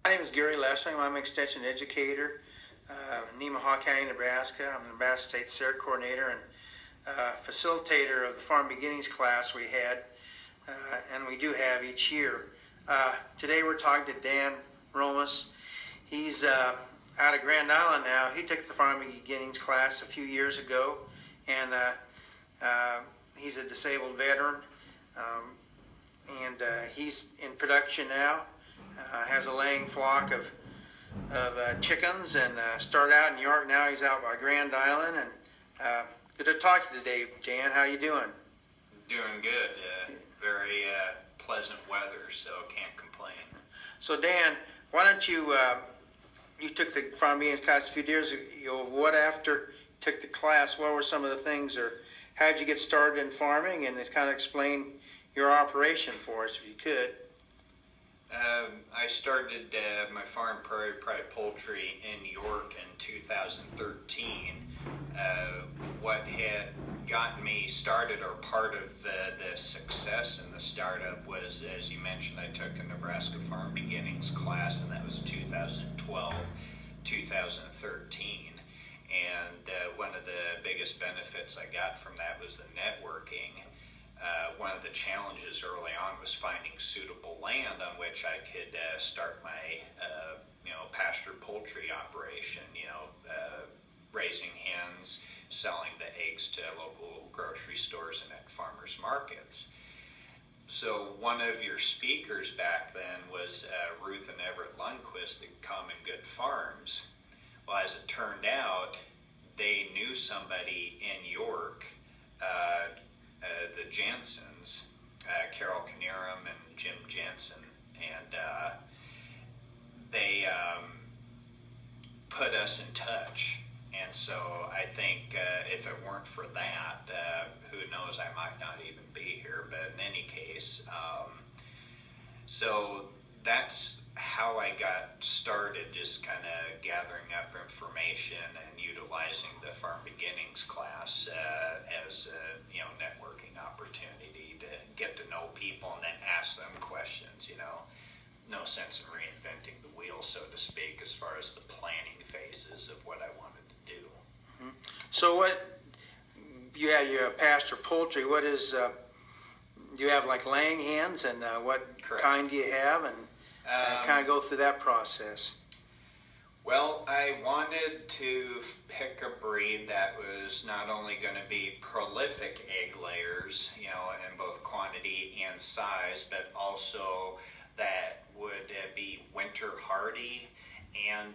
My name is Gary Lessing. I'm an extension educator in Nemaha County, Nebraska. I'm the Nebraska State SARE coordinator and facilitator of the Farm Beginnings class we had, and we do have each year. Today we're talking to Dan Hromas. He's out of Grand Island now. He took the Farm Beginnings class a few years ago, and he's a disabled veteran, and he's in production now. Has a laying flock of chickens, and started out in New York. Now he's out by Grand Island, and good to talk to you today, Dan. How you doing? Doing good. Very pleasant weather, so can't complain. So Dan, why don't you you took the Farm Beginnings class a few years ago. What after you took the class? What were some of the things, or how did you get started in farming? And kind of explain your operation for us, if you could. I started my farm, Prairie Poultry, in New York in 2013. What had gotten me started, or part of the success in the startup, was, as you mentioned, I took a Nebraska Farm Beginnings class, and that was 2012, 2013. And one of the biggest benefits I got from that was the networking. One of the challenges early on was finding suitable land on which I could start my pasture poultry operation, raising hens, selling the eggs to local grocery stores and at farmers markets. So one of your speakers back then was Ruth and Everett Lundquist at Common Good Farms. Well, as it turned out, they knew somebody in York, the Jensens, Carol Knierim and Jim Jensen, and they put us in touch. And so I think if it weren't for that, who knows, I might not even be here. But in any case, so that's how I got started, just kind of gathering up information and utilizing the Farm Beginnings class as a networking opportunity to get to know people and then ask them questions. No sense in reinventing the wheel, so to speak, as far as the planning phases of what I wanted to do. Mm-hmm. So what you have your pasture poultry? What is you have like laying hens, and what Correct. Kind do you have, and kind of go through that process? Well, I wanted to pick a breed that was not only going to be prolific egg layers, in both quantity and size, but also that would be winter hardy and,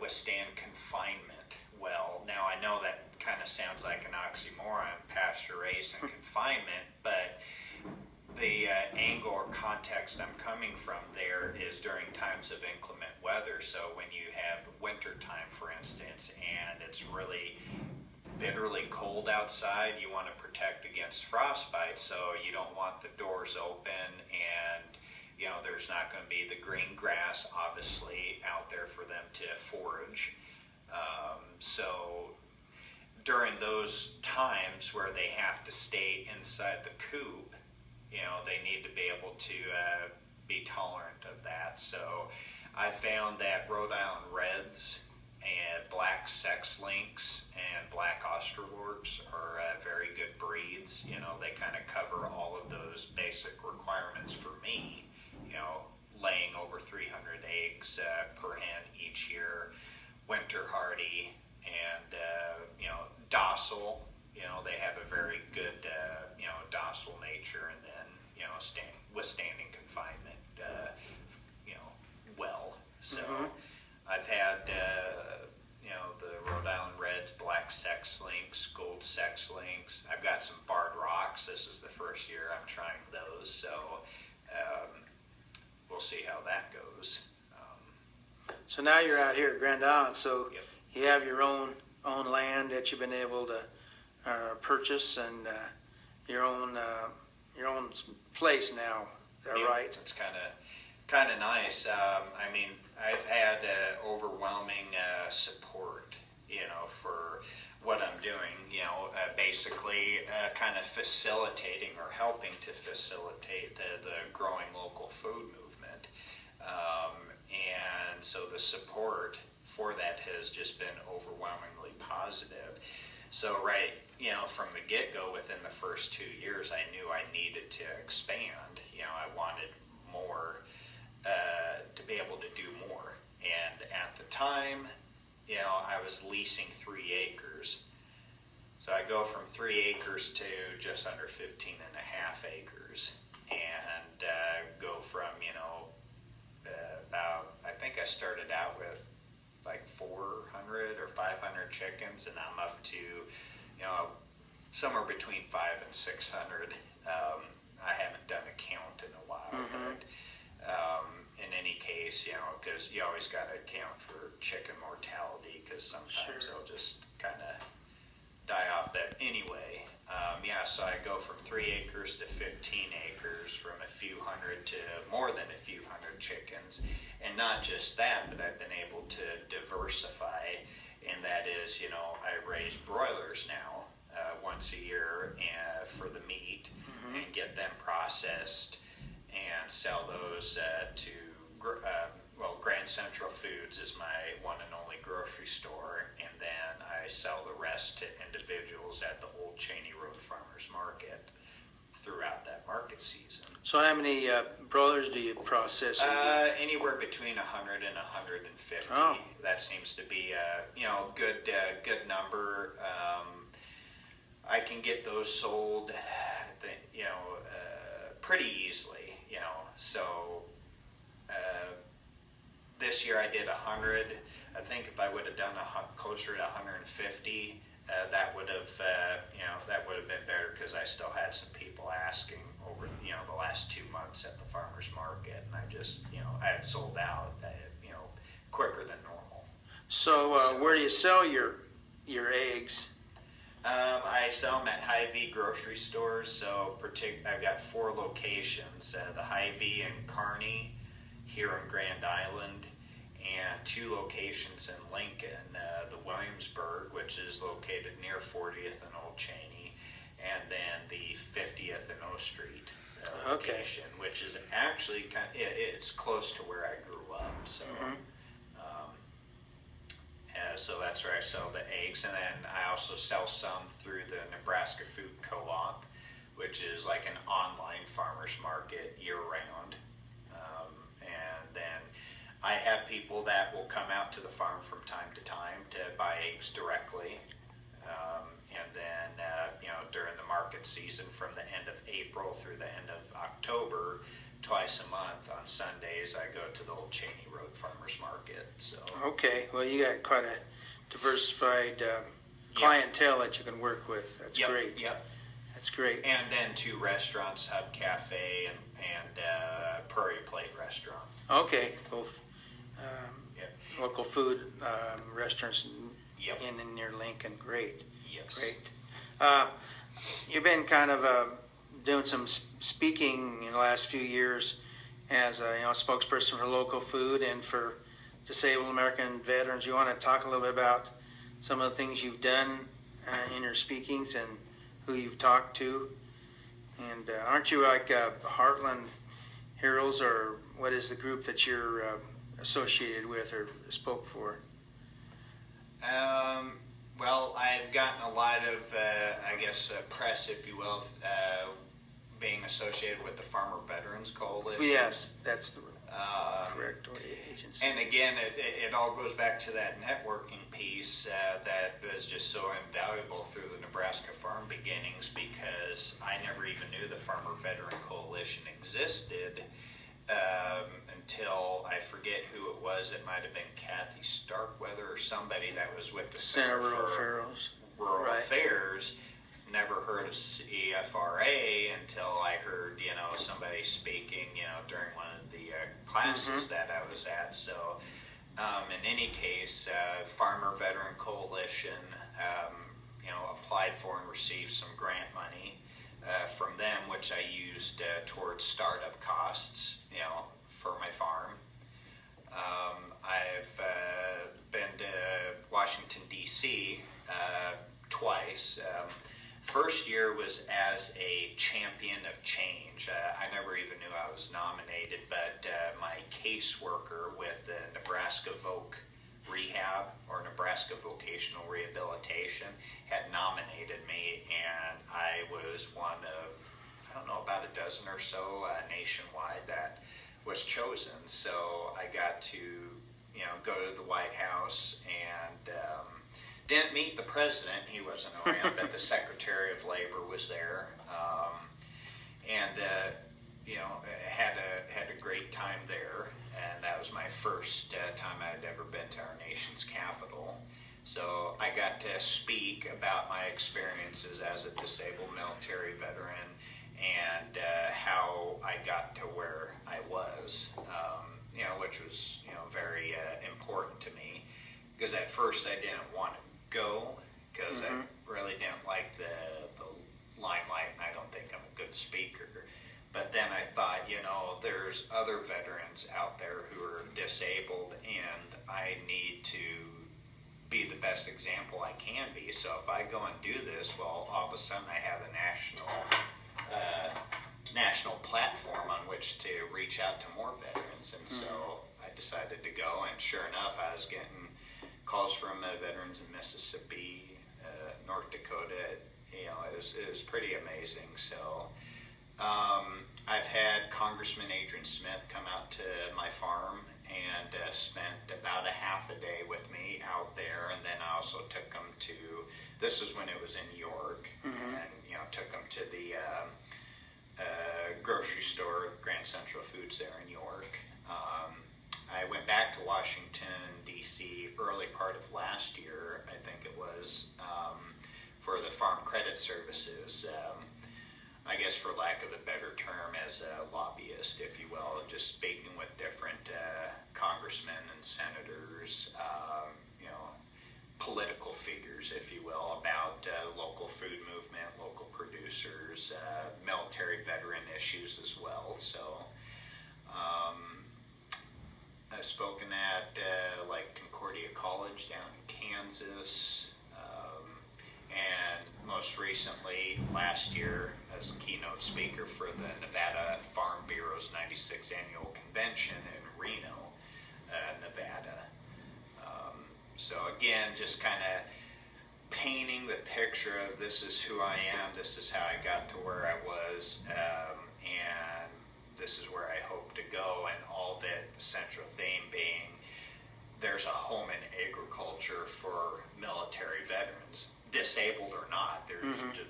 withstand confinement well. Now, I know that kind of sounds like an oxymoron, pasture raised and confinement, but the angle or context I'm coming from there is during times of inclement weather. So when you have winter time, for instance, and it's really bitterly cold outside, you want to protect against frostbite, so you don't want the doors open, and there's not going to be the green grass obviously out there for them to forage. So during those times where they have to stay inside the coop, they need to be able to be tolerant of that. So I found that Rhode Island Reds and black sex links and black Australorps are very good breeds. They kind of cover all of those basic requirements for me. Laying over 300 eggs per hen each year, winter hardy, and docile. They have a very good docile nature, and then withstanding confinement well. So I've had the Rhode Island Reds, black sex links, gold sex links. I've got some barred rocks. This is the first year I'm trying those, so we'll see how that goes. So now you're out here at Grand Island, so Yep. you have your own land that you've been able to purchase, and your own place now. Is that right? It's kind of nice. I mean, I've had overwhelming support, for what I'm doing. Basically, kind of facilitating or helping to facilitate the growing local food movement. so the support for that has just been overwhelmingly positive. So from the get-go, within the first 2 years, I knew I needed to expand. I wanted more, to be able to do more. And at the time, I was leasing 3 acres. So I go from 3 acres to just under 15 and a half acres, and go from, about, I think I started out with like 400 or 500 chickens, and I'm up to, somewhere between 500 and 600. I haven't done a count in a while, but in any case, because you always got to account for chicken mortality, because sometimes they'll just kind of die off that anyway. So I go from 3 acres to 15 acres, from a few hundred to more than a few hundred chickens. And not just that, but I've been able to diversify, and that is, I raise broilers now once a year for the meat, and get them processed and sell those to Grand Central Foods is my one and only grocery store, and then I sell the rest to individuals at the Old Cheney Farmers Market throughout that market season. So how many broilers do you process? Anywhere between 100 and 150. Oh. That seems to be a good number. I can get those sold, pretty easily. So this year I did 100. I think if I would have done closer to 150, that would have been better, because I still had some people asking over the last 2 months at the farmers market, and I just I had sold out quicker than normal. So where do you sell your eggs? I sell them at HyVee grocery stores. So I've got 4 locations: the HyVee in Kearney, here in Grand Island, and 2 locations in Lincoln, the Williamsburg, which is located near 40th and Old Cheney, and then the 50th and O Street location, which is actually it's close to where I grew up. So, so that's where I sell the eggs, and then I also sell some through the Nebraska Food Co-op, which is like an online farmers market year-round. And then I have people that will come out to the farm from time to time to buy eggs directly. And then, during the market season, from the end of April through the end of October, twice a month on Sundays, I go to the Old Cheney Road Farmers Market. So. Okay, well, you got quite a diversified clientele that you can work with. That's great. Yep. That's great. And then 2 restaurants, Hub Cafe and Prairie Plate Restaurant. Okay, both local food restaurants in and near Lincoln. Great. Yes. Great. You've been kind of doing some speaking in the last few years as a spokesperson for local food and for disabled American veterans. You want to talk a little bit about some of the things you've done in your speakings and who you've talked to? And aren't you like Heartland Heroes, or what is the group that you're associated with or spoke for? Well, I've gotten a lot of, press, if you will, being associated with the Farmer Veterans Coalition. Yes, that's the correct agency. And again, it all goes back to that networking piece that was just so invaluable through the Nebraska Farm Beginnings, because I never even knew the Farmer Veteran Coalition existed until, I forget who it was. It might have been Kathy Starkweather or somebody that was with the Center for Rural Affairs. Never heard of CFRA until I heard, somebody speaking, during one of the classes that I was at. So, in any case, Farmer Veteran Coalition, applied for and received some grant money from them, which I used towards startup costs, for my farm. I've been to Washington, D.C. Twice. first year was as a champion of change. I never even knew I was nominated, but my caseworker with the Nebraska Voc Rehab or Nebraska Vocational Rehabilitation had nominated me, and I was one of, I don't know, about a dozen or so nationwide that was chosen. So I got to, go to the White House and didn't meet the president. He wasn't around, but the Secretary of Labor was there, and had a great time there. And that was my first time I'd ever been to our nation's capital. So I got to speak about my experiences as a disabled military veteran and how I got to where I was, which was very important to me, because at first I didn't want to go because I really didn't like the limelight, and I don't think I'm a good speaker. But then I thought, there's other veterans out there who are disabled, and I need to be the best example I can be. So if I go and do this, well, all of a sudden I have a national platform on which to reach out to more veterans. And so I decided to go, and sure enough, I was getting calls from veterans in Mississippi, North Dakota. It was pretty amazing. So I've had Congressman Adrian Smith come out to my farm and spent about a half a day with me out there, and then I also took him to, this is when it was in York, and took him to the grocery store, Grand Central Foods there in York. I went back to Washington, D.C. early part of last year, I think it was, for the Farm Credit Services, I guess for lack of a better term, as a lobbyist, if you will, just speaking with different congressmen and senators, political figures, if you will, about local food movement, local producers, military veteran issues as well. So I've spoken at like Concordia College down in Kansas, and most recently last year as a keynote speaker for the Nevada Farm Bureau's 96th annual convention in Reno, Nevada. So again, just kind of painting the picture of this is who I am, this is how I got to where I was, and this is where I hope to go, and all that, the central theme being there's a home in agriculture for military veterans, disabled or not. There's just,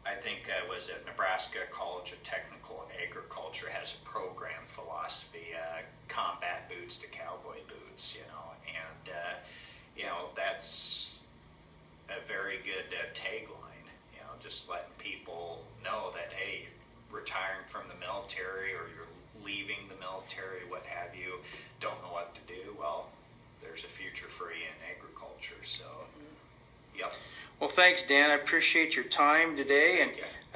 I think was it Nebraska College of Technical Agriculture has a program philosophy, combat boots to cowboy boots, and that's a very good tagline, just letting people know that, hey, retiring from the military or you're leaving the military, what have you, don't know what to do, well, there's a future for you in agriculture. So, yep. Well, thanks, Dan. I appreciate your time today, and Okay.